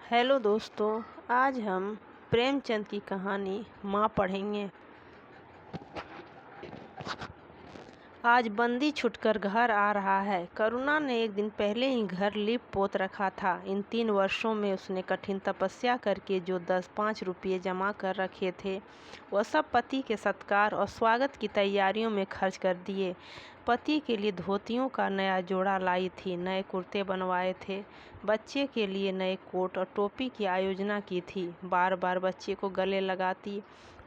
Hello दोस्तों, आज हम प्रेमचंद की कहानी माँ पढ़ेंगे। आज बंदी छुटकर घर आ रहा है। करुणा ने एक दिन पहले ही घर लीप पोत रखा था। इन 3 वर्षों में उसने कठिन तपस्या करके जो 10-5 रुपये जमा कर रखे थे, वह सब पति के सत्कार और स्वागत की तैयारियों में खर्च कर दिए। पति के लिए धोतियों का नया जोड़ा लाई थी, नए कुर्ते बनवाए थे, बच्चे के लिए नए कोट और टोपी की आयोजना की थी। बार बार बच्चे को गले लगाती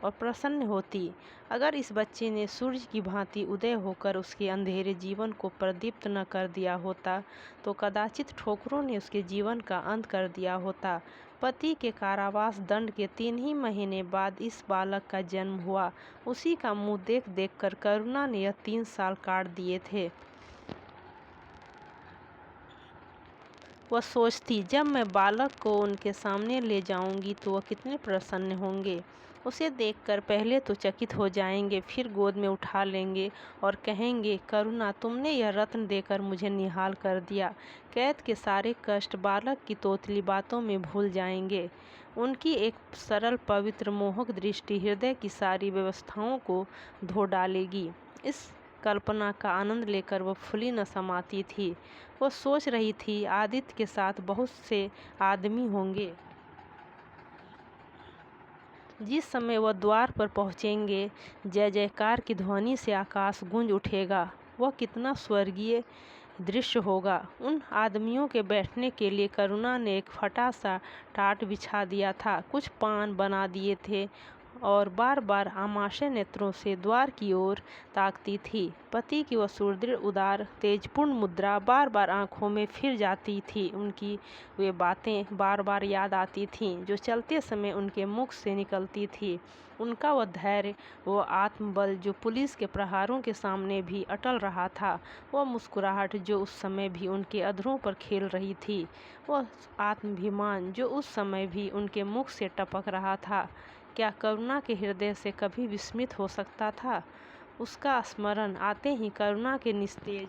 और प्रसन्न होती। अगर इस बच्चे ने सूर्य की भांति उदय होकर उसके अंधेरे जीवन को प्रदीप्त न कर दिया होता, तो कदाचित ठोकरों ने उसके जीवन का अंत कर दिया होता। पति के कारावास दंड के 3 ही महीने बाद इस बालक का जन्म हुआ। उसी का मुंह देख देख कर करुणा ने यह 3 साल काट दिए थे। वह सोचती, जब मैं बालक को उनके सामने ले जाऊंगी तो वह कितने प्रसन्न होंगे। उसे देखकर पहले तो चकित हो जाएंगे, फिर गोद में उठा लेंगे और कहेंगे, करुणा, तुमने यह रत्न देकर मुझे निहाल कर दिया। कैद के सारे कष्ट बालक की तोतली बातों में भूल जाएंगे। उनकी एक सरल, पवित्र, मोहक दृष्टि हृदय की सारी व्यवस्थाओं को धो डालेगी। इस कल्पना का आनंद लेकर वह फूली न समाती थी। वह सोच रही थी, आदित्य के साथ बहुत से आदमी होंगे। जिस समय वह द्वार पर पहुंचेंगे, जय जयकार की ध्वनि से आकाश गूंज उठेगा। वह कितना स्वर्गीय दृश्य होगा। उन आदमियों के बैठने के लिए करुणा ने एक फटा सा टाट बिछा दिया था, कुछ पान बना दिए थे और बार बार आमाशय नेत्रों से द्वार की ओर ताकती थी। पति की वह सुदृढ़, उदार, तेजपूर्ण मुद्रा बार बार आंखों में फिर जाती थी। उनकी वे बातें बार बार याद आती थीं जो चलते समय उनके मुख से निकलती थी। उनका वह धैर्य, वह आत्मबल जो पुलिस के प्रहारों के सामने भी अटल रहा था, वह मुस्कुराहट जो उस समय भी उनके अधरों पर खेल रही थी, वह आत्माभिमान जो उस समय भी उनके मुख से टपक रहा था। क्या करुणा के हृदय से कभी विस्मित हो सकता था? उसका स्मरण आते ही करुणा के निस्तेज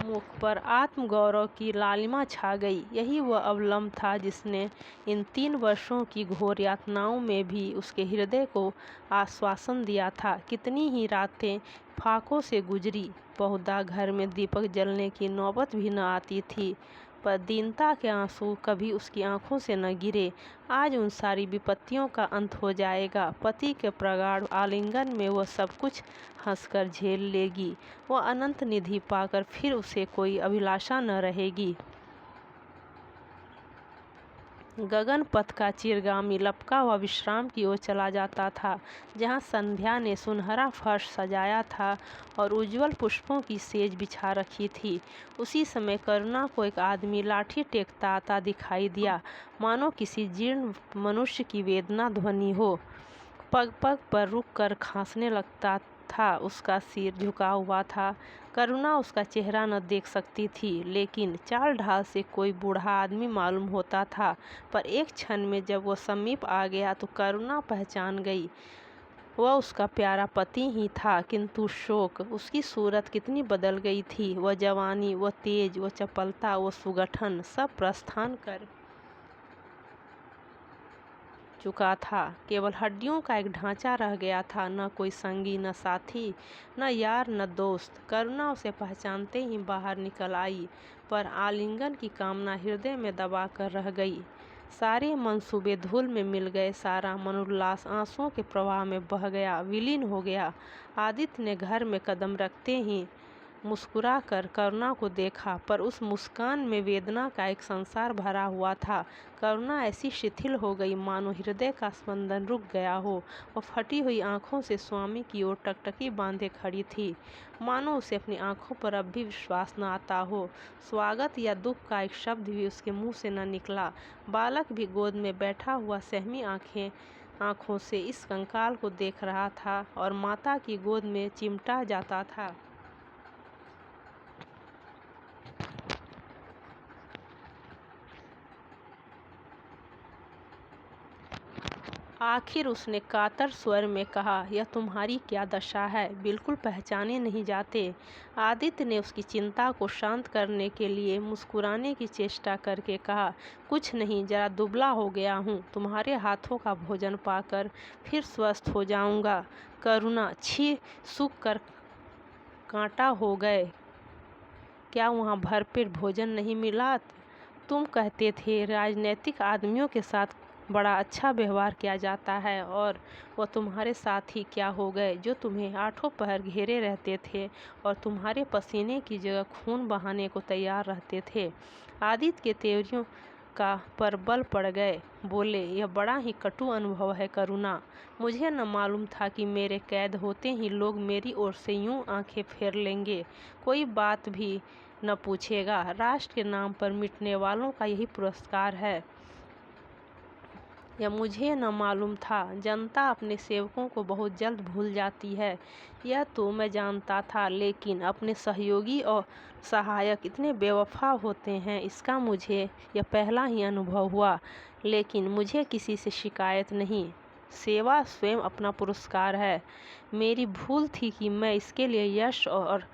मुख पर आत्मगौरव की लालिमा छा गई। यही वह अवलंब था जिसने इन 3 वर्षों की घोर यातनाओं में भी उसके हृदय को आश्वासन दिया था। कितनी ही रातें फाकों से गुजरी, बहुधा घर में दीपक जलने की नौबत भी न आती थी, पर दीनता के आंसू कभी उसकी आंखों से न गिरे। आज उन सारी विपत्तियों का अंत हो जाएगा। पति के प्रगाढ़ आलिंगन में वह सब कुछ हंसकर झेल लेगी। वह अनंत निधि पाकर फिर उसे कोई अभिलाषा न रहेगी। गगन पथ का चिरगामी लपका हुआ विश्राम की ओर चला जाता था, जहाँ संध्या ने सुनहरा फर्श सजाया था और उज्जवल पुष्पों की सेज बिछा रखी थी। उसी समय करुणा को एक आदमी लाठी टेकता आता दिखाई दिया, मानो किसी जीर्ण मनुष्य की वेदना ध्वनि हो। पग पग पर रुक कर खांसने लगता था। उसका सिर झुका हुआ था। करुणा उसका चेहरा न देख सकती थी, लेकिन चाल ढाल से कोई बूढ़ा आदमी मालूम होता था। पर एक क्षण में जब वह समीप आ गया तो करुणा पहचान गई, वह उसका प्यारा पति ही था। किंतु शोक, उसकी सूरत कितनी बदल गई थी। वह जवानी, वह तेज, वह चपलता, वह सुगठन सब प्रस्थान कर चुका था। केवल हड्डियों का एक ढांचा रह गया था। न कोई संगी, न साथी, न यार, न दोस्त। करुणा उसे पहचानते ही बाहर निकल आई, पर आलिंगन की कामना हृदय में दबा कर रह गई। सारे मंसूबे धूल में मिल गए। सारा मनोल्लास आंसुओं के प्रवाह में बह गया, विलीन हो गया। आदित्य ने घर में कदम रखते ही मुस्कुरा कर करुणा को देखा, पर उस मुस्कान में वेदना का एक संसार भरा हुआ था। करुणा ऐसी शिथिल हो गई मानो हृदय का स्पंदन रुक गया हो। वह फटी हुई आंखों से स्वामी की ओर टकटकी बांधे खड़ी थी, मानो उसे अपनी आंखों पर अब भी विश्वास न आता हो। स्वागत या दुख का एक शब्द भी उसके मुंह से न निकला। बालक भी गोद में बैठा हुआ सहमी आंखों से इस कंकाल को देख रहा था और माता की गोद में चिमटा जाता था। आखिर उसने कातर स्वर में कहा, यह तुम्हारी क्या दशा है, बिल्कुल पहचाने नहीं जाते। आदित्य ने उसकी चिंता को शांत करने के लिए मुस्कुराने की चेष्टा करके कहा, कुछ नहीं, जरा दुबला हो गया हूँ, तुम्हारे हाथों का भोजन पाकर फिर स्वस्थ हो जाऊँगा। करुणा, छी, सूख कर कांटा हो गए, क्या वहाँ भरपेट भोजन नहीं मिला? तुम कहते थे राजनीतिक आदमियों के साथ बड़ा अच्छा व्यवहार किया जाता है, और वह तुम्हारे साथ ही क्या हो गए, जो तुम्हें आठों पहर घेरे रहते थे और तुम्हारे पसीने की जगह खून बहाने को तैयार रहते थे। आदित्य के तेवरियों का पर बल पड़ गए। बोले, यह बड़ा ही कटु अनुभव है करुणा। मुझे न मालूम था कि मेरे कैद होते ही लोग मेरी ओर से यूं आंखें फेर लेंगे, कोई बात भी न पूछेगा। राष्ट्र के नाम पर मिटने वालों का यही पुरस्कार है। यह मुझे न मालूम था। जनता अपने सेवकों को बहुत जल्द भूल जाती है, यह तो मैं जानता था, लेकिन अपने सहयोगी और सहायक इतने बेवफा होते हैं, इसका मुझे यह पहला ही अनुभव हुआ। लेकिन मुझे किसी से शिकायत नहीं। सेवा स्वयं अपना पुरस्कार है। मेरी भूल थी कि मैं इसके लिए यश और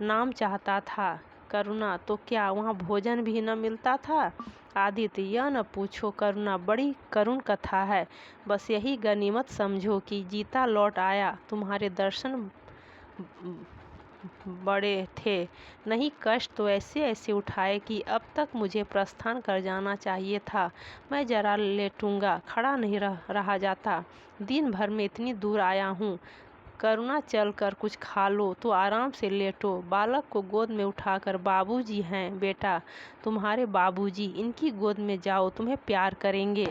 नाम चाहता था। करुणा, तो क्या वहाँ भोजन भी न मिलता था? आदित्य, यह न पूछो करुणा, बड़ी करुण कथा है। बस यही गनीमत समझो कि जीता लौट आया। तुम्हारे दर्शन बड़े थे, नहीं कष्ट तो ऐसे ऐसे उठाए कि अब तक मुझे प्रस्थान कर जाना चाहिए था। मैं जरा लेटूंगा, खड़ा नहीं रहा जाता। दिन भर में इतनी दूर आया हूँ। करुणा, चल कर कुछ खा लो तो आराम से लेटो। बालक को गोद में उठाकर, बाबूजी हैं बेटा, तुम्हारे बाबूजी, इनकी गोद में जाओ, तुम्हें प्यार करेंगे।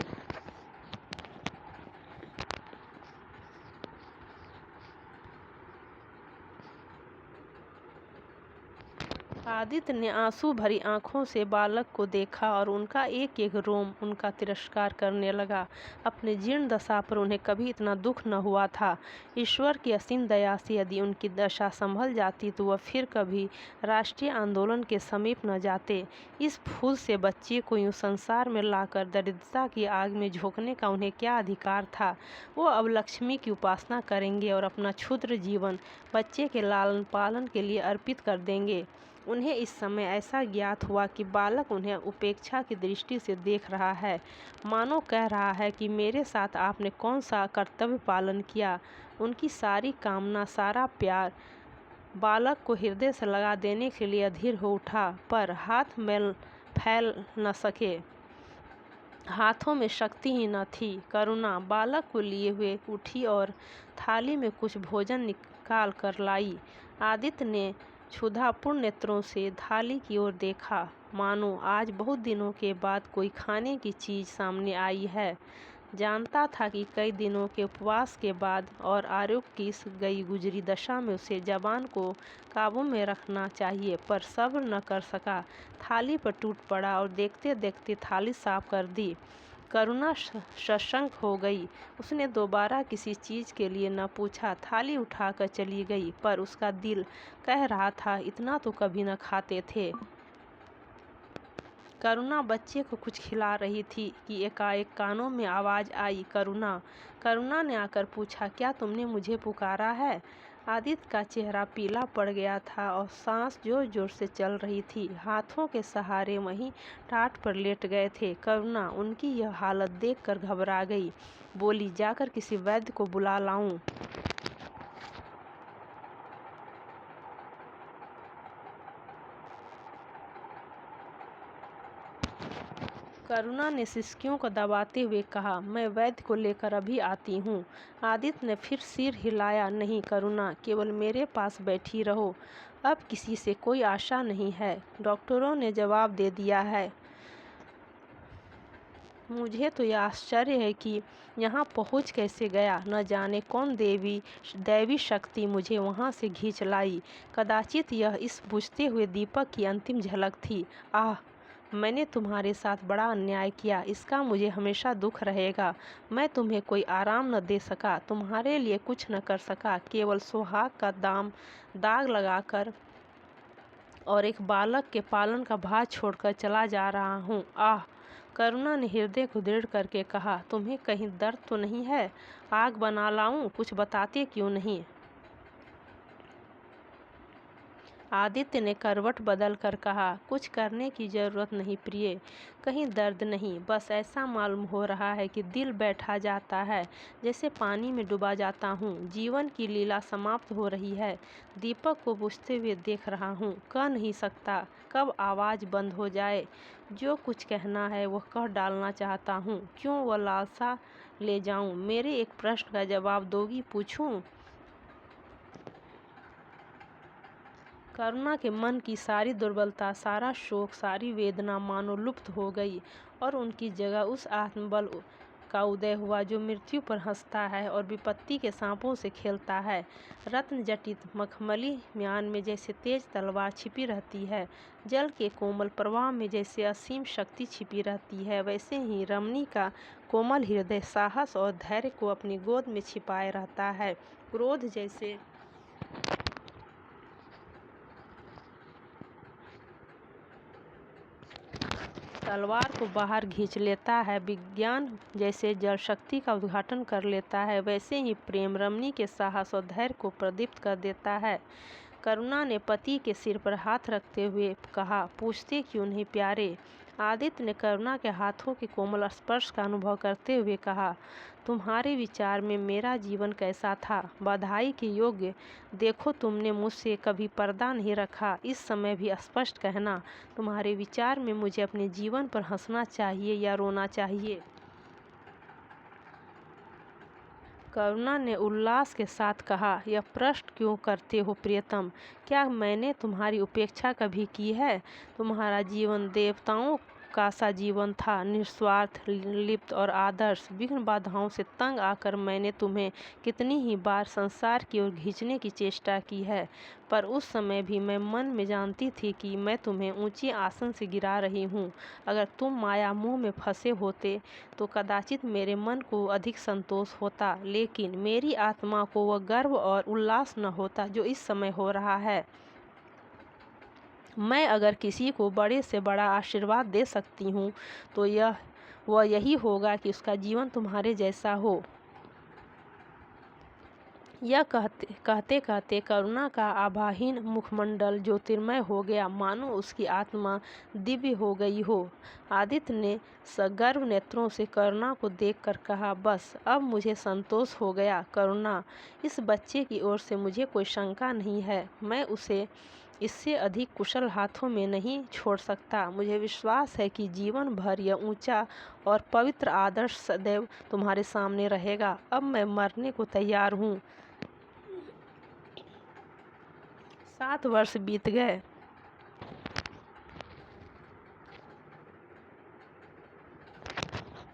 आदित्य ने आंसू भरी आंखों से बालक को देखा और उनका एक एक रोम उनका तिरस्कार करने लगा। अपने जीर्ण दशा पर उन्हें कभी इतना दुख न हुआ था। ईश्वर की असीम दया से यदि उनकी दशा संभल जाती तो वह फिर कभी राष्ट्रीय आंदोलन के समीप न जाते। इस फूल से बच्चे को यूं संसार में लाकर दरिद्रता की आग में झोंकने का उन्हें क्या अधिकार था? वो अब लक्ष्मी की उपासना करेंगे और अपना क्षुद्र जीवन बच्चे के लालन पालन के लिए अर्पित कर देंगे। उन्हें इस समय ऐसा ज्ञात हुआ कि बालक उन्हें उपेक्षा की दृष्टि से देख रहा है, मानो कह रहा है कि मेरे साथ आपने कौन सा कर्तव्य पालन किया। उनकी सारी कामना, सारा प्यार बालक को हृदय से लगा देने के लिए अधीर हो उठा, पर हाथ में फैल न सके। हाथों में शक्ति ही न थी। करुणा बालक को लिए हुए उठी और थाली में कुछ भोजन निकाल कर लाई। आदित्य ने क्षुधापूर्ण नेत्रों से थाली की ओर देखा, मानो आज बहुत दिनों के बाद कोई खाने की चीज सामने आई है। जानता था कि कई दिनों के उपवास के बाद और आरोग्य की इस गई गुजरी दशा में उसे जबान को काबू में रखना चाहिए, पर सब्र न कर सका। थाली पर टूट पड़ा और देखते देखते थाली साफ कर दी। करुणा सशंक हो गई। उसने दोबारा किसी चीज के लिए न पूछा, थाली उठाकर चली गई, पर उसका दिल कह रहा था, इतना तो कभी न खाते थे। करुणा बच्चे को कुछ खिला रही थी कि एकाएक कानों में आवाज आई, करुणा। करुणा ने आकर पूछा, क्या तुमने मुझे पुकारा है? आदित्य का चेहरा पीला पड़ गया था और सांस जोर जोर से चल रही थी। हाथों के सहारे वहीं टाट पर लेट गए थे। करुणा उनकी यह हालत देखकर घबरा गई। बोली, जाकर किसी वैद्य को बुला लाऊं? करुणा ने सिसकियों को दबाते हुए कहा, मैं वैद्य को लेकर अभी आती हूँ। आदित्य ने फिर सिर हिलाया, नहीं करुणा, केवल मेरे पास बैठी रहो। अब किसी से कोई आशा नहीं है, डॉक्टरों ने जवाब दे दिया है। मुझे तो यह आश्चर्य है कि यहाँ पहुँच कैसे गया। न जाने कौन दैवी शक्ति मुझे वहाँ से खींच लाई। कदाचित यह इस बुझते हुए दीपक की अंतिम झलक थी। आह, मैंने तुम्हारे साथ बड़ा अन्याय किया, इसका मुझे हमेशा दुख रहेगा। मैं तुम्हें कोई आराम न दे सका, तुम्हारे लिए कुछ न कर सका, केवल सुहाग का दाग लगाकर और एक बालक के पालन का भार छोड़कर चला जा रहा हूँ। आह, करुणा ने हृदय को दृढ़ करके कहा, तुम्हें कहीं दर्द तो नहीं है? आग बना लाऊं? कुछ बताते क्यों नहीं? आदित्य ने करवट बदल कर कहा, कुछ करने की जरूरत नहीं प्रिय, कहीं दर्द नहीं, बस ऐसा मालूम हो रहा है कि दिल बैठा जाता है, जैसे पानी में डूबा जाता हूँ। जीवन की लीला समाप्त हो रही है। दीपक को बुझते हुए देख रहा हूँ, कह नहीं सकता कब आवाज़ बंद हो जाए। जो कुछ कहना है वह कह डालना चाहता हूँ, क्यों वह लालसा ले जाऊँ? मेरे एक प्रश्न का जवाब दोगी? पूछूँ? करुणा के मन की सारी दुर्बलता, सारा शोक, सारी वेदना मानो लुप्त हो गई और उनकी जगह उस आत्मबल का उदय हुआ जो मृत्यु पर हंसता है और विपत्ति के सांपों से खेलता है। रत्न जटित मखमली म्यान में जैसे तेज तलवार छिपी रहती है, जल के कोमल प्रवाह में जैसे असीम शक्ति छिपी रहती है, वैसे ही रमणी का कोमल हृदय साहस और धैर्य को अपनी गोद में छिपाए रहता है। क्रोध जैसे तलवार को बाहर खींच लेता है, विज्ञान जैसे जल शक्ति का उद्घाटन कर लेता है, वैसे ही प्रेम रमणी के साहस और धैर्य को प्रदीप्त कर देता है। करुणा ने पति के सिर पर हाथ रखते हुए कहा, पूछते क्यों नहीं प्यारे? आदित्य ने करुणा के हाथों के कोमल स्पर्श का अनुभव करते हुए कहा, तुम्हारे विचार में मेरा जीवन कैसा था? बधाई के योग्य। देखो, तुमने मुझसे कभी पर्दा नहीं रखा। इस समय भी स्पष्ट कहना, तुम्हारे विचार में मुझे अपने जीवन पर हंसना चाहिए या रोना चाहिए? करुणा ने उल्लास के साथ कहा, यह प्रश्न क्यों करते हो प्रियतम? क्या मैंने तुम्हारी उपेक्षा कभी की है? तुम्हारा जीवन देवताओं का सा जीवन था, निस्वार्थ, लिप्त और आदर्श। विघ्न बाधाओं से तंग आकर मैंने तुम्हें कितनी ही बार संसार की ओर खींचने की चेष्टा की है, पर उस समय भी मैं मन में जानती थी कि मैं तुम्हें ऊंची आसन से गिरा रही हूँ। अगर तुम माया मोह में फंसे होते तो कदाचित मेरे मन को अधिक संतोष होता, लेकिन मेरी आत्मा को वह गर्व और उल्लास न होता जो इस समय हो रहा है। मैं अगर किसी को बड़े से बड़ा आशीर्वाद दे सकती हूँ तो वह यही होगा कि उसका जीवन तुम्हारे जैसा हो। यह कहते कहते करुणा का आभाहीन मुखमंडल ज्योतिर्मय हो गया, मानो उसकी आत्मा दिव्य हो गई हो। आदित्य ने सगर्व नेत्रों से करुणा को देखकर कहा, बस अब मुझे संतोष हो गया। करुणा, इस बच्चे की ओर से मुझे कोई शंका नहीं है। मैं उसे इससे अधिक कुशल हाथों में नहीं छोड़ सकता। मुझे विश्वास है कि जीवन भर यह ऊंचा और पवित्र आदर्श सदैव तुम्हारे सामने रहेगा। अब मैं मरने को तैयार हूँ। 7 वर्ष बीत गए।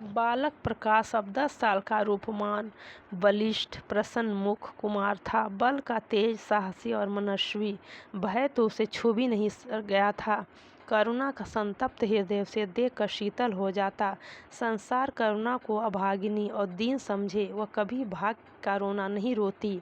बालक प्रकाश अब 10 साल का रूपवान, बलिष्ठ, प्रसन्न मुख कुमार था। बल का तेज, साहसी और मनस्वी। भय तो उसे छू भी नहीं गया था। करुणा का संतप्त हृदय उसे देखकर शीतल हो जाता। संसार करुणा को अभागिनी और दीन समझे, वह कभी भाग्य का रोना नहीं रोती।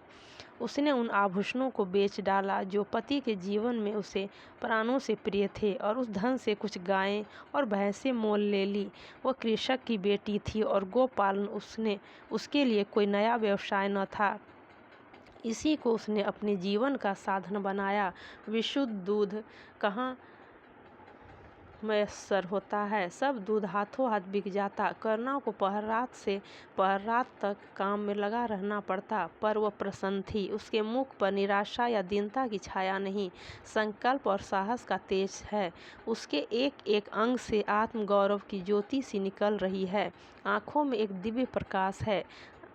उसने उन आभूषणों को बेच डाला जो पति के जीवन में उसे प्राणों से प्रिय थे, और उस धन से कुछ गायें और भैंसें मोल ले ली। वह कृषक की बेटी थी और गोपालन उसके लिए कोई नया व्यवसाय न था। इसी को उसने अपने जीवन का साधन बनाया। विशुद्ध दूध कहाँ मैसर होता है, सब दूध हाथों हाथ बिक जाता। करुणा को पहर रात तक काम में लगा रहना पड़ता, पर वह प्रसन्न थी। उसके मुख पर निराशा या दीनता की छाया नहीं, संकल्प और साहस का तेज है। उसके एक एक अंग से आत्मगौरव की ज्योति सी निकल रही है। आँखों में एक दिव्य प्रकाश है,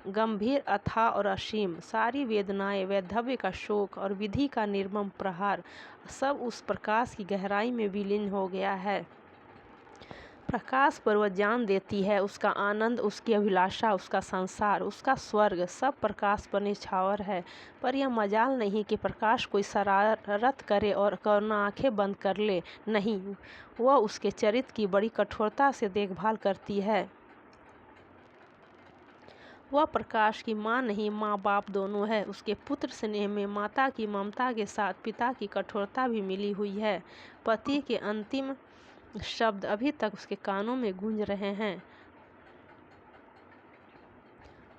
गंभीर, अथाह और असीम। सारी वेदनाएं, वैधव्य का शोक और विधि का निर्मम प्रहार, सब उस प्रकाश की गहराई में विलीन हो गया है। प्रकाश पर वह जान देती है। उसका आनंद, उसकी अभिलाषा, उसका संसार, उसका स्वर्ग, सब प्रकाश पर निछावर है। पर यह मजाल नहीं कि प्रकाश कोई शरारत करे और करुणा आंखें बंद कर ले। नहीं, वह उसके चरित्र की बड़ी कठोरता से देखभाल करती है। वह प्रकाश की माँ नहीं, माँ बाप दोनों है। उसके पुत्र स्नेह में माता की ममता के साथ पिता की कठोरता भी मिली हुई है। पति के अंतिम शब्द अभी तक उसके कानों में गूंज रहे हैं।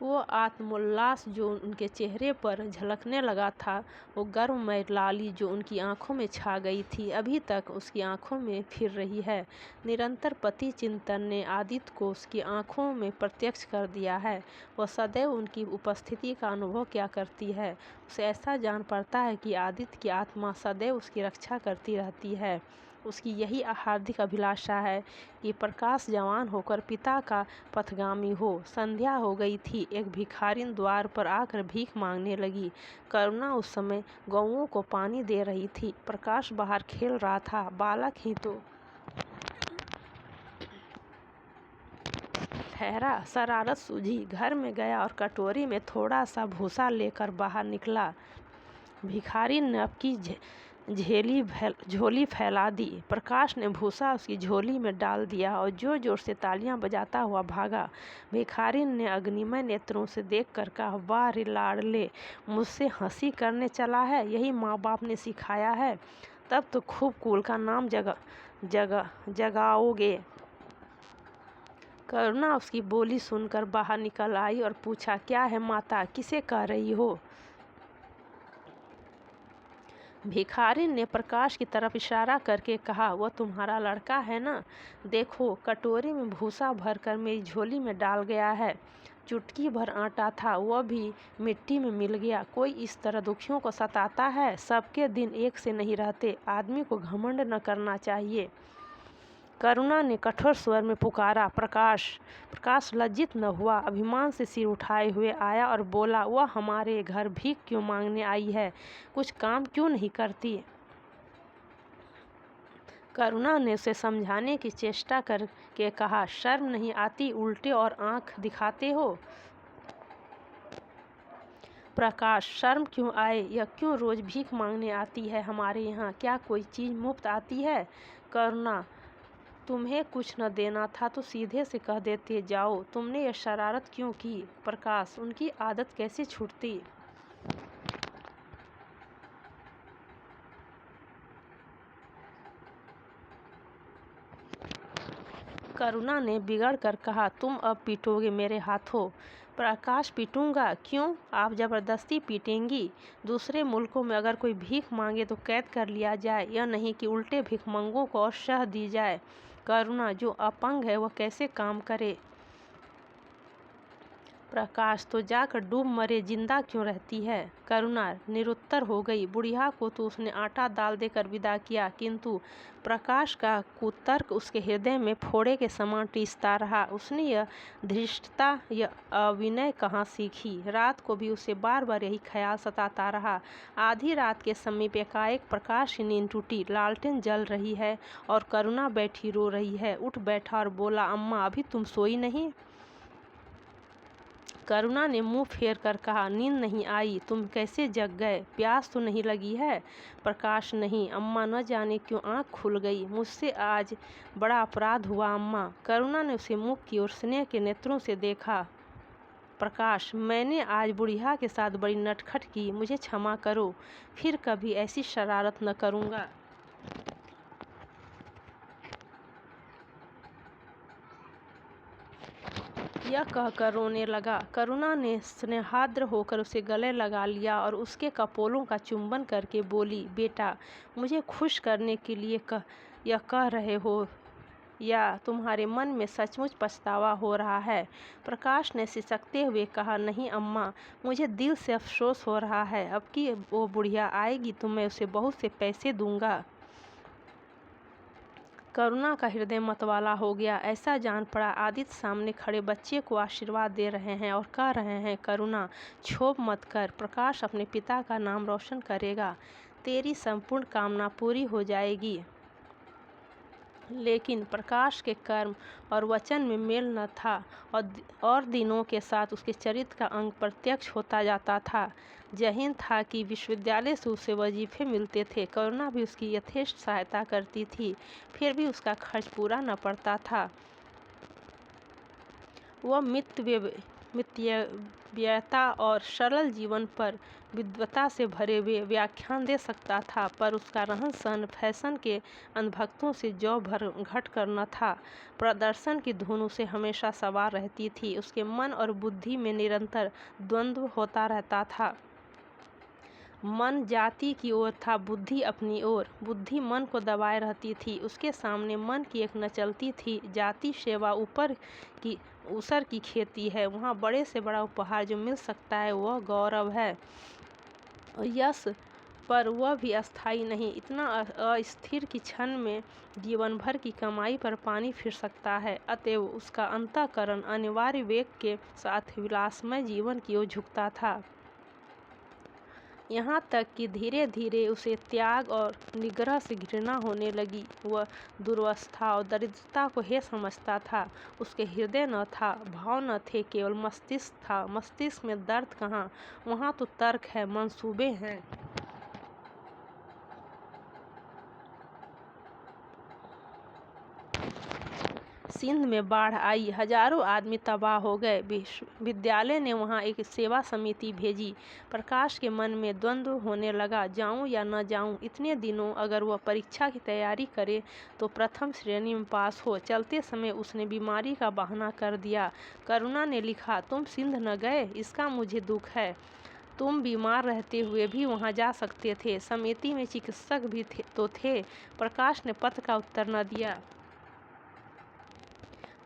वो आत्मोल्लास जो उनके चेहरे पर झलकने लगा था, वो गर्वमय लाली जो उनकी आंखों में छा गई थी, अभी तक उसकी आंखों में फिर रही है। निरंतर पति चिंतन ने आदित्य को उसकी आंखों में प्रत्यक्ष कर दिया है। वह सदैव उनकी उपस्थिति का अनुभव क्या करती है। उसे ऐसा जान पड़ता है कि आदित्य की आत्मा सदैव उसकी रक्षा करती रहती है। उसकी यही हार्दिक अभिलाषा है कि प्रकाश जवान होकर पिता का पथगामी हो। संध्या हो गई थी। एक भिखारिन द्वार पर आकर भीख मांगने लगी। करुणा उस समय गौओं को पानी दे रही थी। प्रकाश बाहर खेल रहा था। बालक ही तो ठहरा। शरारत सूझी, घर में गया और कटोरी में थोड़ा सा भूसा लेकर बाहर निकला। भिखारी ने अपनी झोली फैला दी। प्रकाश ने भूसा उसकी झोली में डाल दिया और जोर जोर से तालियां बजाता हुआ भागा। भिखारी ने अग्निमय नेत्रों से देखकर कहा, वाह रे लाडले, मुझसे हंसी करने चला है। यही माँ बाप ने सिखाया है। तब तो खूब कुल का नाम जगाओगे। करुणा उसकी बोली सुनकर बाहर निकल आई और पूछा, क्या है माता, किसे कह रही हो? भिखारी ने प्रकाश की तरफ इशारा करके कहा, वह तुम्हारा लड़का है ना? देखो, कटोरी में भूसा भरकर मेरी झोली में डाल गया है। चुटकी भर आटा था, वह भी मिट्टी में मिल गया। कोई इस तरह दुखियों को सताता है? सबके दिन एक से नहीं रहते। आदमी को घमंड न करना चाहिए। करुणा ने कठोर स्वर में पुकारा, प्रकाश। प्रकाश लज्जित न हुआ, अभिमान से सिर उठाए हुए आया और बोला, वह हमारे घर भीख क्यों मांगने आई है? कुछ काम क्यों नहीं करती? करुणा ने उसे समझाने की चेष्टा करके कहा, शर्म नहीं आती, उल्टे और आंख दिखाते हो। प्रकाश, शर्म क्यों आए? यह क्यों रोज भीख मांगने आती है हमारे यहाँ? क्या कोई चीज़ मुफ्त आती है? करुणा, तुम्हें कुछ न देना था तो सीधे से कह देते, जाओ। तुमने यह शरारत क्यों की? प्रकाश, उनकी आदत कैसे छूटती? करुणा ने बिगड़ कर कहा, तुम अब पीटोगे मेरे हाथों? प्रकाश, पीटूंगा? क्यों? आप जबरदस्ती पीटेंगी? दूसरे मुल्कों में अगर कोई भीख मांगे तो कैद कर लिया जाए, यह नहीं कि उल्टे भिखमंगों को और शह दी जाए। करुणा, जो अपंग है वह कैसे काम करे? प्रकाश, तो जाकर डूब मरे, जिंदा क्यों रहती है? करुणा निरुत्तर हो गई। बुढ़िया को तो उसने आटा दाल देकर विदा किया, किंतु प्रकाश का कुतर्क उसके हृदय में फोड़े के समान टीसता रहा। उसने यह धृष्टता, यह अविनय कहाँ सीखी? रात को भी उसे बार बार यही ख्याल सताता रहा। आधी रात के समीप एकाएक प्रकाश की नींद टूटी। लालटेन जल रही है और करुणा बैठी रो रही है। उठ बैठा और बोला, अम्मा, अभी तुम सोई नहीं? करुणा ने मुंह फेर कर कहा, नींद नहीं आई? तुम कैसे जग गए? प्यास तो नहीं लगी है? प्रकाश, नहीं अम्मा, न जाने क्यों आँख खुल गई। मुझसे आज बड़ा अपराध हुआ अम्मा। करुणा ने उसे मुख की ओर स्नेह के नेत्रों से देखा। प्रकाश, मैंने आज बुढ़िया के साथ बड़ी नटखट की, मुझे क्षमा करो। फिर कभी ऐसी शरारत न करूँगा। यह कहकर रोने लगा। करुणा ने स्नेहाद्र होकर उसे गले लगा लिया और उसके कपोलों का चुंबन करके बोली, बेटा, मुझे खुश करने के लिए यह कह रहे हो या तुम्हारे मन में सचमुच पछतावा हो रहा है? प्रकाश ने सिसकते हुए कहा, नहीं अम्मा, मुझे दिल से अफसोस हो रहा है। अब कि वो बुढ़िया आएगी तो मैं उसे बहुत से पैसे दूंगा। करुणा का हृदय मतवाला हो गया। ऐसा जान पड़ा आदित्य सामने खड़े बच्चे को आशीर्वाद दे रहे हैं और कह रहे हैं, करुणा, क्षोभ मत कर, प्रकाश अपने पिता का नाम रोशन करेगा, तेरी संपूर्ण कामना पूरी हो जाएगी। लेकिन प्रकाश के कर्म और वचन में मेल न था और दिनों के साथ उसके चरित्र का अंग प्रत्यक्ष होता जाता था। जहीन था कि विश्वविद्यालय से उसे वजीफे मिलते थे। करुणा भी उसकी यथेष्ट सहायता करती थी, फिर भी उसका खर्च पूरा न पड़ता था। वह व्ययता और सरल जीवन पर विद्वता से भरे हुए व्याख्यान दे सकता था, पर उसका रहन सहन फैशन के अंधभक्तों से जौ भर घट कर न था। प्रदर्शन की धुन उसे हमेशा सवार रहती थी। उसके मन और बुद्धि में निरंतर द्वंद्व होता रहता था। मन जाति की ओर था, बुद्धि अपनी ओर। बुद्धि मन को दबाए रहती थी। उसके सामने मन की एक नचलती थी। जाति सेवा ऊपर की ऊसर की खेती है। वहाँ बड़े से बड़ा उपहार जो मिल सकता है वह गौरव है, यश, पर वह भी अस्थायी नहीं, इतना अस्थिर कि क्षण में जीवन भर की कमाई पर पानी फिर सकता है। अतएव उसका अंतःकरण अनिवार्य वेग के साथ विलासमय जीवन की ओर झुकता था। यहाँ तक कि धीरे धीरे उसे त्याग और निग्रह से घृणा होने लगी। वह दुर्वस्था और दरिद्रता को हे समझता था। उसके हृदय न था, भाव न थे, केवल मस्तिष्क था। मस्तिष्क में दर्द कहाँ, वहाँ तो तर्क है, मंसूबे हैं। सिंध में बाढ़ आई, हजारों आदमी तबाह हो गए। विश्वविद्यालय ने वहाँ एक सेवा समिति भेजी। प्रकाश के मन में द्वंद्व होने लगा, जाऊँ या न जाऊँ। इतने दिनों अगर वह परीक्षा की तैयारी करे तो प्रथम श्रेणी में पास हो। चलते समय उसने बीमारी का बहाना कर दिया। करुणा ने लिखा, तुम सिंध न गए, इसका मुझे दुख है। तुम बीमार रहते हुए भी वहाँ जा सकते थे। समिति में चिकित्सक भी थे। प्रकाश ने पत्र का उत्तर न दिया।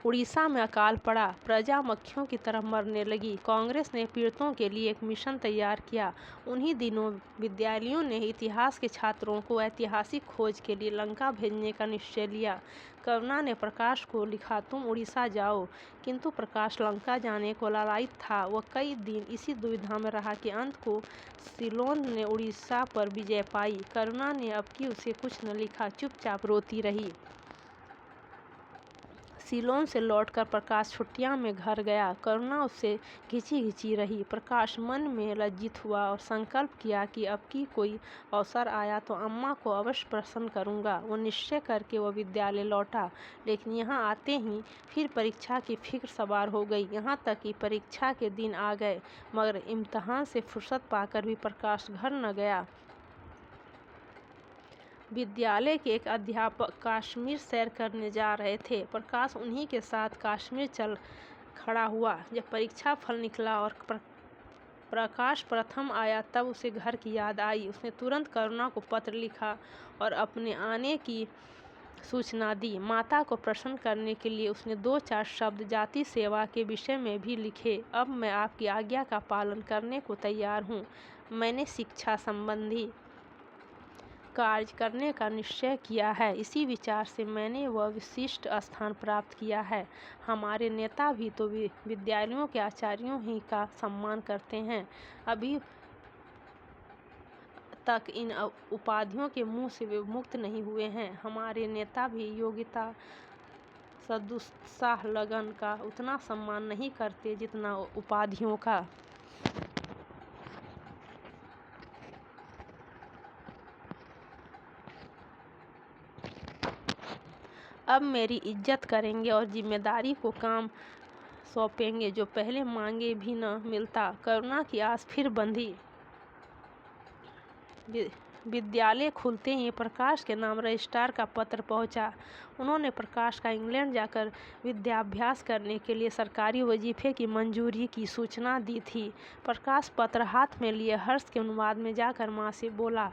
उड़ीसा में अकाल पड़ा, प्रजा मक्खियों की तरह मरने लगी। कांग्रेस ने पीड़ितों के लिए एक मिशन तैयार किया। उन्हीं दिनों विद्यालयों ने इतिहास के छात्रों को ऐतिहासिक खोज के लिए लंका भेजने का निश्चय लिया। करुणा ने प्रकाश को लिखा, तुम उड़ीसा जाओ। किंतु प्रकाश लंका जाने को लालायित था। वह कई दिन इसी दुविधा में रहा कि अंत को सिलोन ने उड़ीसा पर विजय पाई। करुणा ने अब की उसे कुछ न लिखा, चुपचाप रोती रही। सिलोन से लौटकर प्रकाश छुट्टियां में घर गया। करुणा उससे घिंची घिंची रही। प्रकाश मन में लज्जित हुआ और संकल्प किया कि अब की कोई अवसर आया तो अम्मा को अवश्य प्रसन्न करूंगा। वो निश्चय करके वह विद्यालय लौटा, लेकिन यहाँ आते ही फिर परीक्षा की फिक्र सवार हो गई। यहाँ तक कि परीक्षा के दिन आ गए, मगर इम्तिहान से फुर्सत पाकर भी प्रकाश घर न गया। विद्यालय के एक अध्यापक कश्मीर सैर करने जा रहे थे। प्रकाश उन्हीं के साथ कश्मीर चल खड़ा हुआ। जब परीक्षा फल निकला और प्रकाश प्रथम आया, तब उसे घर की याद आई। उसने तुरंत करुणा को पत्र लिखा और अपने आने की सूचना दी। माता को प्रसन्न करने के लिए उसने 2-4 शब्द जाति सेवा के विषय में भी लिखे। अब मैं आपकी आज्ञा का पालन करने को तैयार हूँ। मैंने शिक्षा संबंधी कार्य करने का निश्चय किया है। इसी विचार से मैंने वह विशिष्ट स्थान प्राप्त किया है। हमारे नेता भी तो विद्यालयों के आचार्यों ही का सम्मान करते हैं। अभी तक इन उपाधियों के मुंह से वे मुक्त नहीं हुए हैं। हमारे नेता भी योग्यता, सदुत्साह, लगन का उतना सम्मान नहीं करते जितना उपाधियों का। अब मेरी इज्जत करेंगे और जिम्मेदारी को काम सौंपेंगे जो पहले मांगे भी न मिलता। करुणा की आस फिर बंधी। विद्यालय खुलते ही प्रकाश के नाम रजिस्ट्रार का पत्र पहुंचा। उन्होंने प्रकाश का इंग्लैंड जाकर विद्याभ्यास करने के लिए सरकारी वजीफे की मंजूरी की सूचना दी थी। प्रकाश पत्र हाथ में लिए हर्ष के अनुवाद में जाकर माँ से बोला,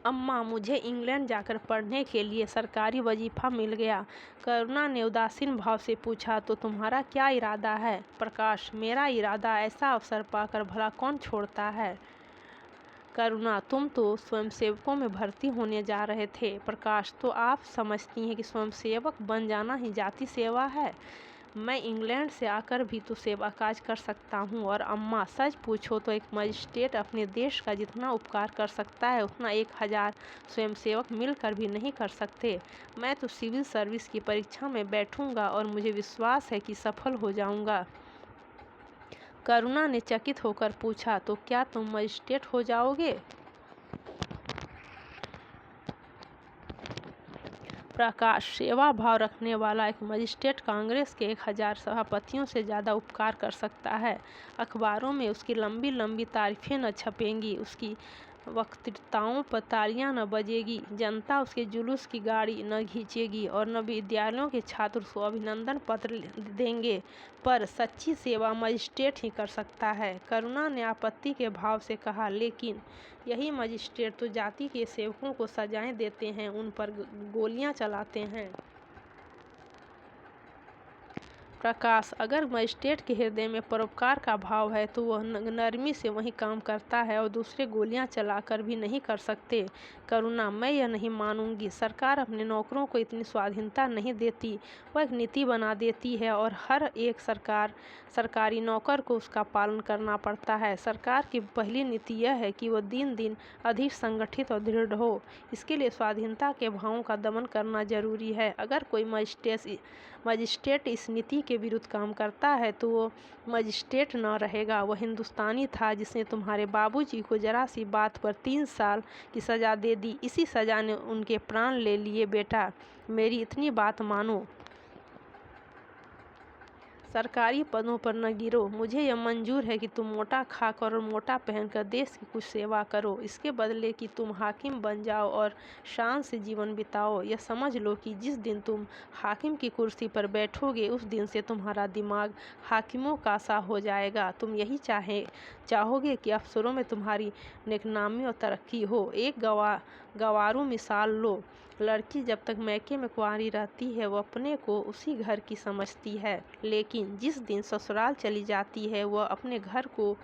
अम्मा, मुझे इंग्लैंड जाकर पढ़ने के लिए सरकारी वजीफा मिल गया। करुणा ने उदासीन भाव से पूछा, तो तुम्हारा क्या इरादा है? प्रकाश, मेरा इरादा ऐसा अवसर पाकर भला कौन छोड़ता है? करुणा, तुम तो स्वयंसेवकों में भर्ती होने जा रहे थे। प्रकाश, तो आप समझती हैं कि स्वयंसेवक बन जाना ही जाति सेवा है? मैं इंग्लैंड से आकर भी तो सेवा काज कर सकता हूँ। और अम्मा, सच पूछो तो एक मजिस्ट्रेट अपने देश का जितना उपकार कर सकता है उतना 1000 स्वयंसेवक मिलकर भी नहीं कर सकते। मैं तो सिविल सर्विस की परीक्षा में बैठूंगा और मुझे विश्वास है कि सफल हो जाऊंगा। करुणा ने चकित होकर पूछा, तो क्या तुम मजिस्ट्रेट हो जाओगे? प्रकाश सेवा भाव रखने वाला एक मजिस्ट्रेट कांग्रेस के 1000 सभापतियों से ज़्यादा उपकार कर सकता है। अखबारों में उसकी लंबी लंबी तारीफें न छपेंगी, उसकी वक्तृताओं पर तालियां न बजेगी, जनता उसके जुलूस की गाड़ी न खींचेगी और न विद्यालयों के छात्र उसको अभिनंदन पत्र देंगे। पर सच्ची सेवा मजिस्ट्रेट ही कर सकता है। करुणा ने आपत्ति के भाव से कहा, लेकिन यही मजिस्ट्रेट तो जाति के सेवकों को सजाएं देते हैं, उन पर गोलियां चलाते हैं। प्रकाश, अगर मजिस्ट्रेट के हृदय में परोपकार का भाव है तो वह नरमी से वही काम करता है और दूसरे गोलियां चलाकर भी नहीं कर सकते। करुणा, मैं यह नहीं मानूंगी। सरकार अपने नौकरों को इतनी स्वाधीनता नहीं देती, वह एक नीति बना देती है और हर एक सरकारी नौकर को उसका पालन करना पड़ता है। सरकार की पहली नीति यह है कि वह दिन दिन अधिक संगठित और दृढ़ हो। इसके लिए स्वाधीनता के भावों का दमन करना जरूरी है। अगर कोई मजिस्ट्रेट इस नीति के विरुद्ध काम करता है तो वो मजिस्ट्रेट न रहेगा, वह हिंदुस्तानी था जिसने तुम्हारे बाबूजी को जरा सी बात पर 3 साल की सज़ा दे दी। इसी सज़ा ने उनके प्राण ले लिए। बेटा, मेरी इतनी बात मानो। सरकारी पदों पर न गिरो। मुझे यह मंजूर है कि तुम मोटा खाकर और मोटा पहनकर देश की कुछ सेवा करो, इसके बदले कि तुम हाकिम बन जाओ और शान से जीवन बिताओ। यह समझ लो कि जिस दिन तुम हाकिम की कुर्सी पर बैठोगे उस दिन से तुम्हारा दिमाग हाकिमों का सा हो जाएगा। तुम यही चाहोगे कि अफसरों में तुम्हारी नेकनामी और तरक्की हो। एक गंवारू मिसाल लो। लड़की जब तक मैके में कुंवारी रहती है वह अपने को उसी घर की समझती है, लेकिन जिस दिन ससुराल चली जाती है वह अपने घर को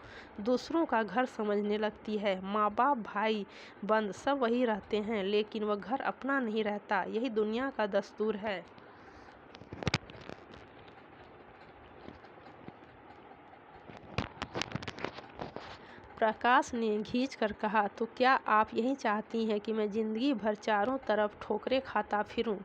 दूसरों का घर समझने लगती है। माँ बाप भाई बंद सब वही रहते हैं, लेकिन वह घर अपना नहीं रहता। यही दुनिया का दस्तूर है। प्रकाश ने खींच कर कहा, तो क्या आप यही चाहती हैं कि मैं जिंदगी भर चारों तरफ ठोकरें खाता फिरूं?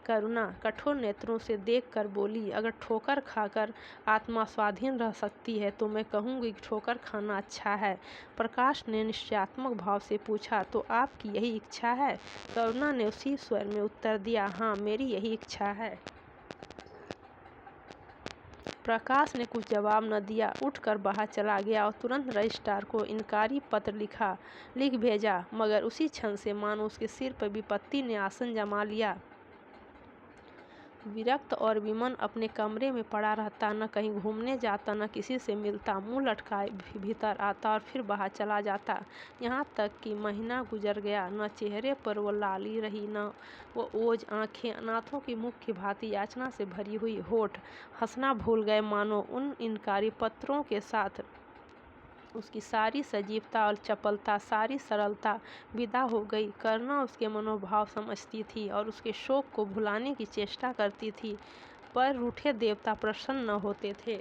करुणा कठोर नेत्रों से देखकर बोली, अगर ठोकर खाकर आत्मा स्वाधीन रह सकती है तो मैं कहूँगी कि ठोकर खाना अच्छा है। प्रकाश ने निश्चयात्मक भाव से पूछा, तो आपकी यही इच्छा है? करुणा ने उसी स्वर में उत्तर दिया, हाँ, मेरी यही इच्छा है। प्रकाश ने कुछ जवाब न दिया, उठकर बाहर चला गया और तुरंत रजिस्ट्रार को इनकारी पत्र लिख भेजा। मगर उसी क्षण से मानो उसके सिर पर विपत्ति ने आसन जमा लिया। विरक्त और विमन अपने कमरे में पड़ा रहता, न कहीं घूमने जाता, न किसी से मिलता, मुंह लटकाए भीतर आता और फिर बाहर चला जाता। यहाँ तक कि महीना गुजर गया, न चेहरे पर वो लाली रही, न वो ओज आंखें अनाथों की मुख की भांति याचना से भरी हुई होठ हंसना भूल गए। मानो उन इनकारी पत्रों के साथ उसकी सारी सजीवता और चपलता, सारी सरलता विदा हो गई। करुणा उसके मनोभाव समझती थी और उसके शोक को भुलाने की चेष्टा करती थी, पर रूठे देवता प्रसन्न न होते थे।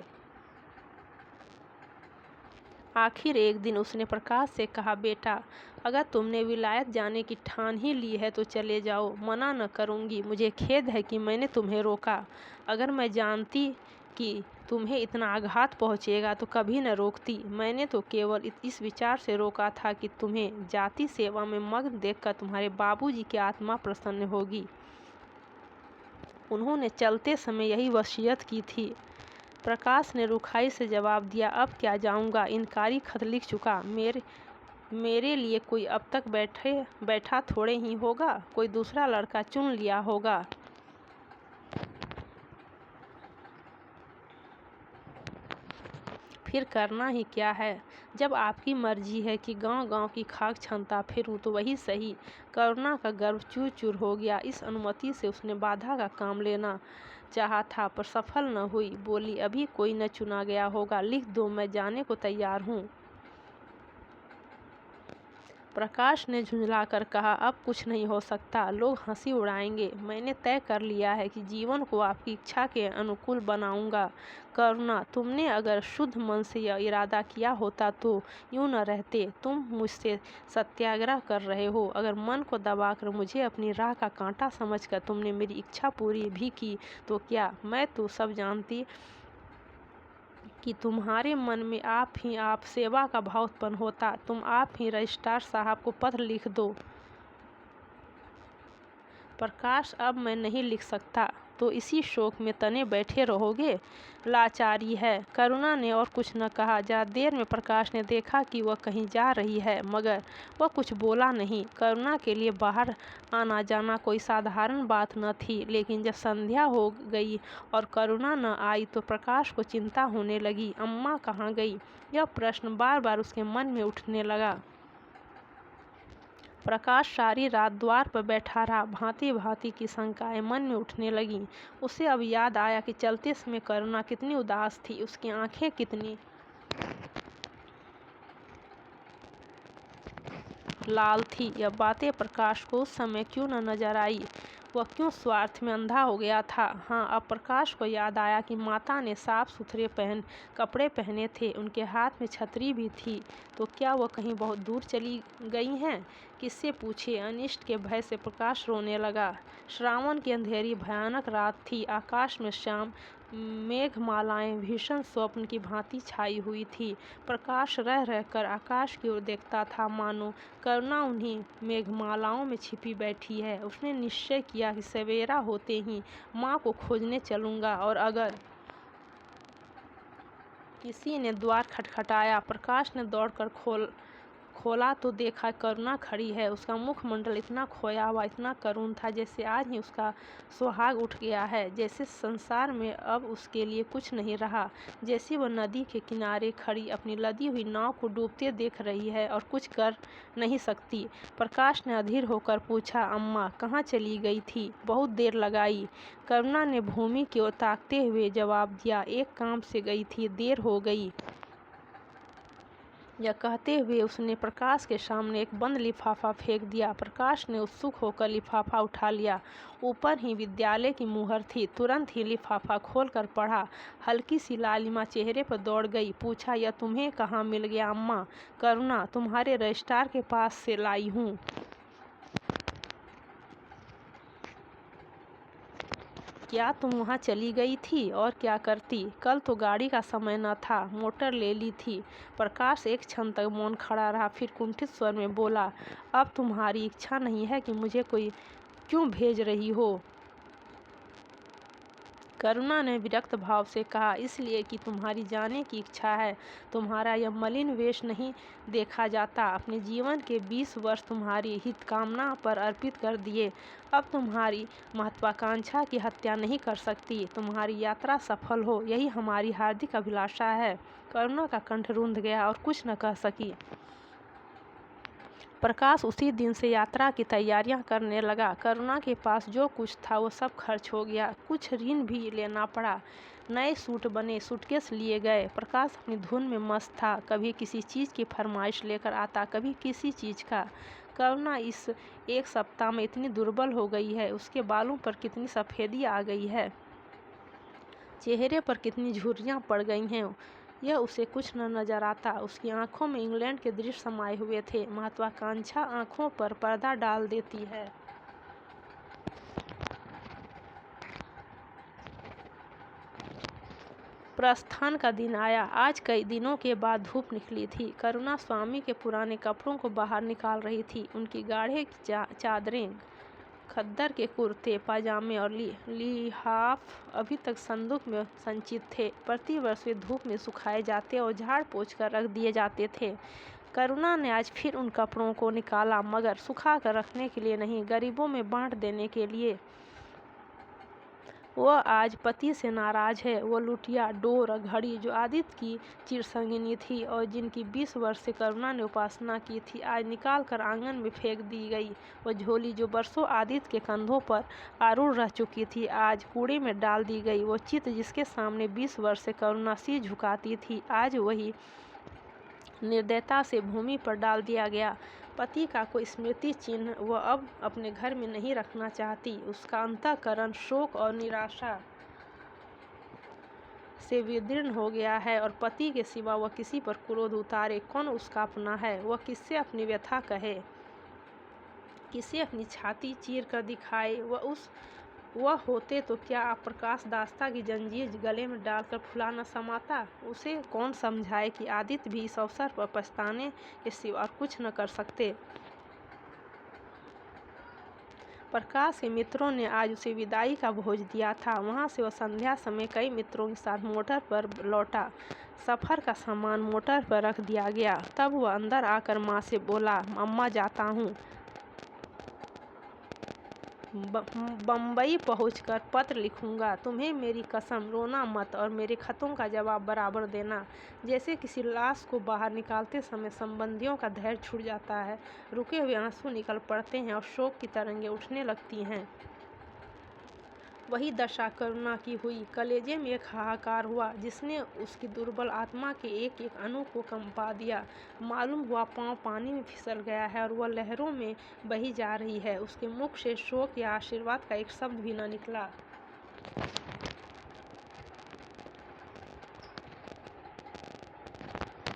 आखिर एक दिन उसने प्रकाश से कहा, बेटा, अगर तुमने विलायत जाने की ठान ही ली है तो चले जाओ, मना न करूँगी। मुझे खेद है कि मैंने तुम्हें रोका। अगर मैं जानती कि तुम्हें इतना आघात पहुँचेगा तो कभी न रोकती। मैंने तो केवल इस विचार से रोका था कि तुम्हें जाति सेवा में मग्न देखकर तुम्हारे बाबूजी की आत्मा प्रसन्न होगी। उन्होंने चलते समय यही वसीयत की थी। प्रकाश ने रुखाई से जवाब दिया, अब क्या जाऊंगा, इनकारी खत लिख चुका। मेरे लिए कोई अब तक बैठा थोड़े ही होगा, कोई दूसरा लड़का चुन लिया होगा। फिर करना ही क्या है? जब आपकी मर्जी है कि गांव गांव की खाक छानता फिरूं तो वही सही। करुणा का गर्व चूर चूर हो गया। इस अनुमति से उसने बाधा का काम लेना चाहा था, पर सफल न हुई। बोली, अभी कोई न चुना गया होगा, लिख दो, मैं जाने को तैयार हूँ। प्रकाश ने झुंझलाकर कहा, अब कुछ नहीं हो सकता, लोग हंसी उड़ाएंगे। मैंने तय कर लिया है कि जीवन को आपकी इच्छा के अनुकूल बनाऊंगा। करुणा, तुमने अगर शुद्ध मन से यह इरादा किया होता तो यूं न रहते। तुम मुझसे सत्याग्रह कर रहे हो। अगर मन को दबाकर मुझे अपनी राह का कांटा समझकर तुमने मेरी इच्छा पूरी भी की तो क्या? मैं तो सब जानती कि तुम्हारे मन में आप सेवा का भाव उत्पन्न होता। तुम आप ही रजिस्ट्रार साहब को पत्र लिख दो। प्रकाश, अब मैं नहीं लिख सकता, तो इसी शोक में तने बैठे रहोगे? लाचारी है। करुणा ने और कुछ न कहा। जरा देर में प्रकाश ने देखा कि वह कहीं जा रही है, मगर वह कुछ बोला नहीं। करुणा के लिए बाहर आना जाना कोई साधारण बात न थी, लेकिन जब संध्या हो गई और करुणा न आई तो प्रकाश को चिंता होने लगी। अम्मा कहाँ गई? यह प्रश्न बार बार उसके मन में उठने लगा। प्रकाश सारी रात द्वार पर बैठा रहा। भांति भांति की शंकाएं मन में उठने लगीं। उसे अब याद आया कि चलते समय करुणा कितनी उदास थी, उसकी आंखें कितनी लाल थी। यह बातें प्रकाश को उस समय क्यों न नजर आई? वह क्यों स्वार्थ में अंधा हो गया था? हाँ, अब प्रकाश को याद आया कि माता ने साफ सुथरे कपड़े पहने थे, उनके हाथ में छतरी भी थी। तो क्या वह कहीं बहुत दूर चली गई हैं? किससे पूछे? अनिष्ट के भय से प्रकाश रोने लगा। श्रावण की अंधेरी भयानक रात थी। आकाश में श्याम मेघमालाएं भीषण स्वप्न की भांति छाई हुई थी। प्रकाश रह रहकर आकाश की ओर देखता था, मानो करुणा उन्हीं मेघमालाओं में छिपी बैठी है। उसने निश्चय किया कि सवेरा होते ही माँ को खोजने चलूँगा, और अगर किसी ने द्वार खटखटाया, प्रकाश ने दौड़कर खोला तो देखा करुणा खड़ी है। उसका मुखमंडल इतना खोया हुआ, इतना करुण था, जैसे आज ही उसका सुहाग उठ गया है, जैसे संसार में अब उसके लिए कुछ नहीं रहा, जैसे वह नदी के किनारे खड़ी अपनी लदी हुई नाव को डूबते देख रही है और कुछ कर नहीं सकती। प्रकाश ने अधीर होकर पूछा, अम्मा कहाँ चली गई थी? बहुत देर लगाई। करुणा ने भूमि की ओर ताकते हुए जवाब दिया, एक काम से गई थी, देर हो गई। यह कहते हुए उसने प्रकाश के सामने एक बंद लिफाफा फेंक दिया। प्रकाश ने उत्सुक होकर लिफाफा उठा लिया। ऊपर ही विद्यालय की मुहर थी। तुरंत ही लिफाफा खोलकर पढ़ा। हल्की सी लालिमा चेहरे पर दौड़ गई। पूछा, यह तुम्हें कहाँ मिल गया अम्मा? करुणा, तुम्हारे रजिस्ट्रार के पास से लाई हूँ। क्या तुम वहाँ चली गई थी? और क्या करती? कल तो गाड़ी का समय न था, मोटर ले ली थी। प्रकाश एक क्षण तक मौन खड़ा रहा, फिर कुंठित स्वर में बोला, अब तुम्हारी इच्छा नहीं है कि मुझे कोई क्यों भेज रही हो? करुणा ने विरक्त भाव से कहा, इसलिए कि तुम्हारी जाने की इच्छा है। तुम्हारा यह मलिन वेश नहीं देखा जाता। अपने जीवन के 20 वर्ष तुम्हारी हित कामना पर अर्पित कर दिए। अब तुम्हारी महत्वाकांक्षा की हत्या नहीं कर सकती। तुम्हारी यात्रा सफल हो, यही हमारी हार्दिक अभिलाषा है। करुणा का कंठ रुंध गया और कुछ न कह सकी। प्रकाश उसी दिन से यात्रा की तैयारियां करने लगा। करुणा के पास जो कुछ था वो सब खर्च हो गया। कुछ ऋण भी लेना पड़ा। नए सूट बने, सूटकेस लिए गए। प्रकाश अपनी धुन में मस्त था। कभी किसी चीज़ की फरमाइश लेकर आता, कभी किसी चीज़ का। करुणा इस एक सप्ताह में इतनी दुर्बल हो गई है, उसके बालों पर कितनी सफ़ेदी आ गई है, चेहरे पर कितनी झुर्रियाँ पड़ गई हैं, यह उसे कुछ न नजर आता। उसकी आंखों में इंग्लैंड के दृश्य समाये हुए थे। महत्वाकांक्षा आंखों पर पर्दा डाल देती है। प्रस्थान का दिन आया। आज कई दिनों के बाद धूप निकली थी। करुणा स्वामी के पुराने कपड़ों को बाहर निकाल रही थी। उनकी गाढ़े चादरें, खद्दर के कुर्ते पाजामे और लिहाफ अभी तक संदूक में संचित थे। प्रतिवर्ष वे धूप में सुखाए जाते और झाड़ पोंछ कर रख दिए जाते थे। करुणा ने आज फिर उन कपड़ों को निकाला, मगर सुखा कर रखने के लिए नहीं, गरीबों में बांट देने के लिए। वह आज पति से नाराज है। वो लुटिया, डोर और घड़ी जो आदित्य की चिरसंगिनी थी और जिनकी 20 वर्ष से करुणा ने उपासना की थी, आज निकाल कर आंगन में फेंक दी गई। वह झोली जो बरसों आदित्य के कंधों पर आरूढ़ रह चुकी थी, आज कूड़े में डाल दी गई। वो चित्र जिसके सामने 20 वर्ष से करुणा सिर झुकाती थी, आज वही निर्दयता से भूमि पर डाल दिया गया। पति का कोई स्मृति चिन्ह वह अब अपने घर में नहीं रखना चाहती। उसका अंतःकरण शोक और निराशा से विदीर्ण हो गया है, और पति के सिवा वह किसी पर क्रोध उतारे कौन उसका अपना है? वह किससे अपनी व्यथा कहे, किसे अपनी छाती चीर कर दिखाए? वह होते तो क्या आप प्रकाश दास्ता की जंजीर गले में डालकर फुला न समाता? उसे कौन समझाए कि आदित्य भी इस अवसर पर पछताने के सिवा और कुछ न कर सकते। प्रकाश के मित्रों ने आज उसे विदाई का भोज दिया था। वहाँ से वह संध्या समय कई मित्रों के साथ मोटर पर लौटा। सफ़र का सामान मोटर पर रख दिया गया। तब वह अंदर आकर माँ से बोला, अम्मा जाता हूँ। बम्बई पहुंचकर पत्र लिखूंगा। तुम्हें मेरी कसम, रोना मत और मेरे खतों का जवाब बराबर देना। जैसे किसी लाश को बाहर निकालते समय संबंधियों का धैर्य छूट जाता है, रुके हुए आंसू निकल पड़ते हैं और शोक की तरंगें उठने लगती हैं। वही दशा करुणा की हुई। कलेजे में एक हाहाकार हुआ जिसने उसकी दुर्बल आत्मा के एक एक अणु को कंपा दिया। मालूम हुआ पांव पानी में फिसल गया है और वह लहरों में बही जा रही है। उसके मुख से शोक या आशीर्वाद का एक शब्द भी न निकला।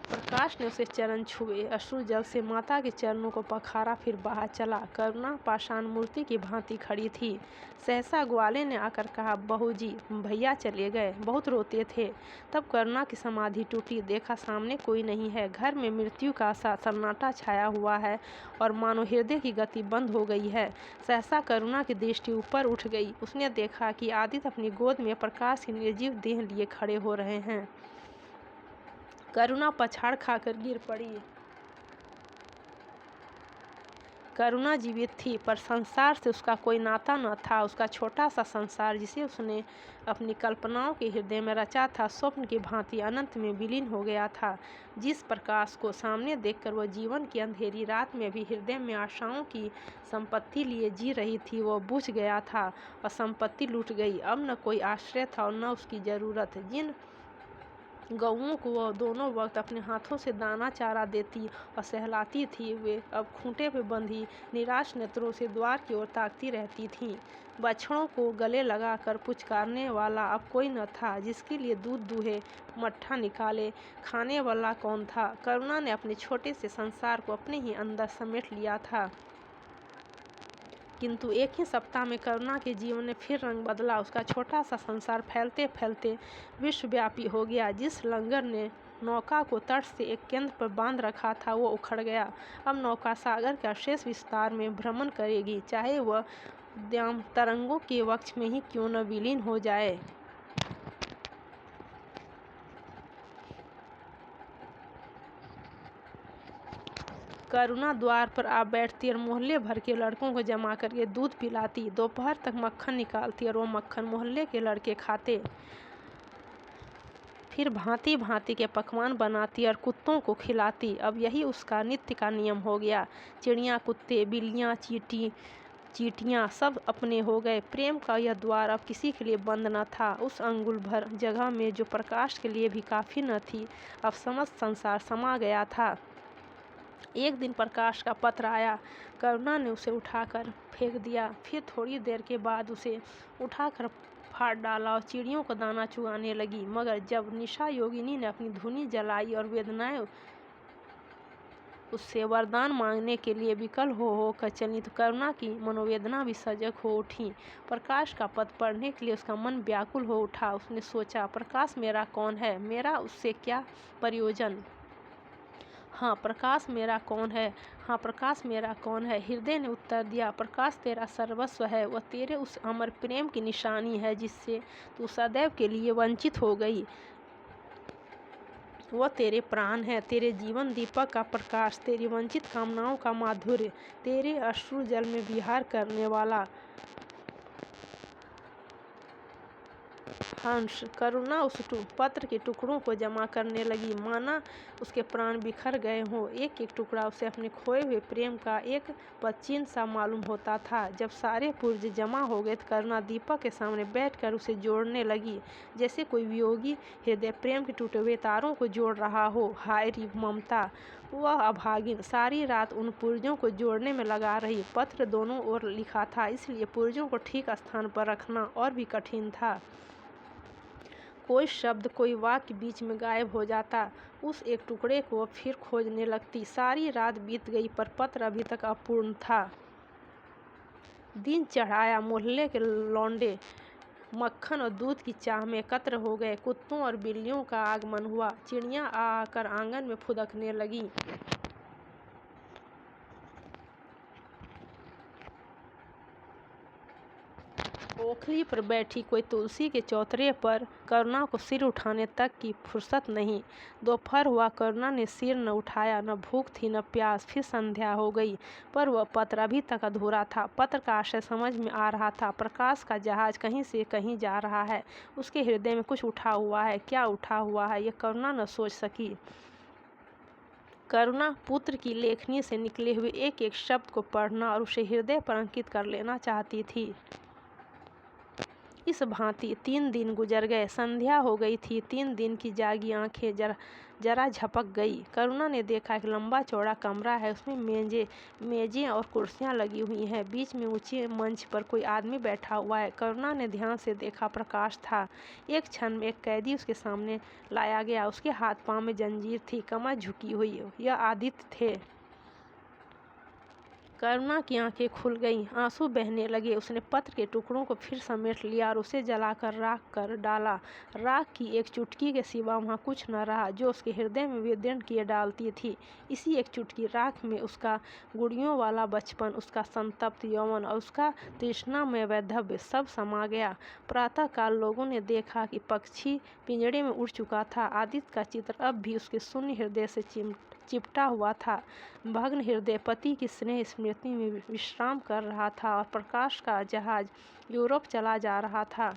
प्रकाश ने उसे चरण छुए, अश्रु जल से माता के चरणों को पखारा, फिर बाहर चला। करुणा पाषाण मूर्ति की भांति खड़ी थी। सहसा ग्वाले ने आकर कहा, बहू जी, भैया चले गए, बहुत रोते थे। तब करुणा की समाधि टूटी। देखा सामने कोई नहीं है। घर में मृत्यु का सा सन्नाटा छाया हुआ है और मानो हृदय की गति बंद हो गई है। सहसा करुणा की दृष्टि ऊपर उठ गई। उसने देखा कि आदित्य अपनी गोद में प्रकाश की निर्जीव देह लिए खड़े हो रहे हैं। करुणा पछाड़ खाकर गिर पड़ी। करुणा जीवित थी, पर संसार से उसका कोई नाता न था। उसका छोटा सा संसार, जिसे उसने अपनी कल्पनाओं के हृदय में रचा था, स्वप्न की भांति अनंत में विलीन हो गया था। जिस प्रकाश को सामने देखकर वह जीवन की अंधेरी रात में भी हृदय में आशाओं की संपत्ति लिए जी रही थी, वह बुझ गया था और संपत्ति लूट गई। अब न कोई आश्रय था और न उसकी जरूरत। जिन गऊओं को वह दोनों वक्त अपने हाथों से दाना चारा देती और सहलाती थी, वे अब खूंटे पे बंधी निराश नेत्रों से द्वार की ओर ताकती रहती थीं। बछड़ों को गले लगाकर पुचकारने वाला अब कोई न था। जिसके लिए दूध दूहे, मट्ठा निकाले, खाने वाला कौन था? करुणा ने अपने छोटे से संसार को अपने ही अंदर समेट लिया था। किंतु एक ही सप्ताह में करुणा के जीवन ने फिर रंग बदला। उसका छोटा सा संसार फैलते फैलते विश्वव्यापी हो गया। जिस लंगर ने नौका को तट से एक केंद्र पर बांध रखा था, वो उखड़ गया। अब नौका सागर के अशेष विस्तार में भ्रमण करेगी, चाहे वह उद्दाम तरंगों के वक्ष में ही क्यों न विलीन हो जाए। करुणा द्वार पर आ बैठती और मोहल्ले भर के लड़कों को जमा करके दूध पिलाती। दोपहर तक मक्खन निकालती और वो मक्खन मोहल्ले के लड़के खाते। फिर भांति भांति के पकवान बनाती और कुत्तों को खिलाती। अब यही उसका नित्य का नियम हो गया। चिड़ियाँ, कुत्ते, बिल्लियाँ, चींटियाँ सब अपने हो गए। प्रेम का यह द्वार अब किसी के लिए बंद न था। उस अंगुल भर जगह में जो प्रकाश के लिए भी काफ़ी न थी, अब समस्त संसार समा गया था। एक दिन प्रकाश का पत्र आया। करुणा ने उसे उठाकर फेंक दिया। फिर थोड़ी देर के बाद उसे उठाकर फाड़ डाला और चिड़ियों को दाना चुगाने लगी। मगर जब निशा योगिनी ने अपनी धुनी जलाई और वेदनाएं उससे वरदान मांगने के लिए विकल होकर चली, तो करुणा की मनोवेदना भी सजग हो उठी। प्रकाश का पत्र पढ़ने के लिए उसका मन व्याकुल हो उठा। उसने सोचा, प्रकाश मेरा कौन है? मेरा उससे क्या प्रयोजन? हाँ, प्रकाश मेरा कौन है? हाँ, प्रकाश मेरा कौन है? हृदय ने उत्तर दिया, प्रकाश तेरा सर्वस्व है। वह तेरे उस अमर प्रेम की निशानी है जिससे तू सदैव के लिए वंचित हो गई। वह तेरे प्राण है, तेरे जीवन दीपक का प्रकाश, तेरी वंचित कामनाओं का माधुर्य, तेरे अश्रु जल में विहार करने वाला हंस। करुणा उस पत्र के टुकड़ों को जमा करने लगी, माना उसके प्राण बिखर गए हों। एक एक टुकड़ा उसे अपने खोए हुए प्रेम का एक पदचिह्न सा मालूम होता था। जब सारे पुर्जे जमा हो गए तो करुणा दीपक के सामने बैठकर उसे जोड़ने लगी, जैसे कोई वियोगी हृदय प्रेम के टूटे हुए तारों को जोड़ रहा हो। हाय री ममता! वह अभागिन सारी रात उन पुर्जों को जोड़ने में लगा रही। पत्र दोनों ओर लिखा था, इसलिए पुर्जों को ठीक स्थान पर रखना और भी कठिन था। कोई शब्द, कोई वाक्य बीच में गायब हो जाता। उस एक टुकड़े को फिर खोजने लगती। सारी रात बीत गई, पर पत्र अभी तक अपूर्ण था। दिन चढ़ाया। मोहल्ले के लौंडे मक्खन और दूध की चाह में एकत्र हो गए। कुत्तों और बिल्लियों का आगमन हुआ। चिड़ियाँ आकर आंगन में फुदकने लगीं। ओखली पर बैठी कोई तुलसी के चौतरे पर करुणा को सिर उठाने तक की फुर्सत नहीं। दोपहर हुआ, करुणा ने सिर न उठाया। न भूख थी न प्यास। फिर संध्या हो गई, पर वह पत्र अभी तक अधूरा था। पत्र का आशय समझ में आ रहा था। प्रकाश का जहाज कहीं से कहीं जा रहा है। उसके हृदय में कुछ उठा हुआ है। क्या उठा हुआ है, यह करुणा न सोच सकी। करुणा पुत्र की लेखनी से निकले हुए एक एक शब्द को पढ़ना और उसे हृदय पर अंकित कर लेना चाहती थी। इस भांति 3 दिन गुजर गए। संध्या हो गई थी। 3 दिन की जागी आंखें जरा झपक गई। करुणा ने देखा एक लंबा चौड़ा कमरा है। उसमें मेजें और कुर्सियां लगी हुई हैं। बीच में ऊंचे मंच पर कोई आदमी बैठा हुआ है। करुणा ने ध्यान से देखा, प्रकाश था। एक क्षण में एक कैदी उसके सामने लाया गया। उसके हाथ पांव में जंजीर थी, कमर झुकी हुई। यह आदित्य थे। करुणा की आंखें खुल गईं, आंसू बहने लगे। उसने पत्र के टुकड़ों को फिर समेट लिया और उसे जलाकर राख कर डाला। राख की एक चुटकी के सिवा वहाँ कुछ न रहा जो उसके हृदय में विदीर्ण किए डालती थी। इसी एक चुटकी राख में उसका गुड़ियों वाला बचपन, उसका संतप्त यौवन और उसका तृष्णामय वैधव्य सब समा गया। प्रातःकाल लोगों ने देखा कि पक्षी पिंजड़े में उड़ चुका था। आदित्य का चित्र अब भी उसके शून्य हृदय से चिपटा हुआ था। भग्न हृदय पति की स्नेह स्मृति में विश्राम कर रहा था और प्रकाश का जहाज यूरोप चला जा रहा था।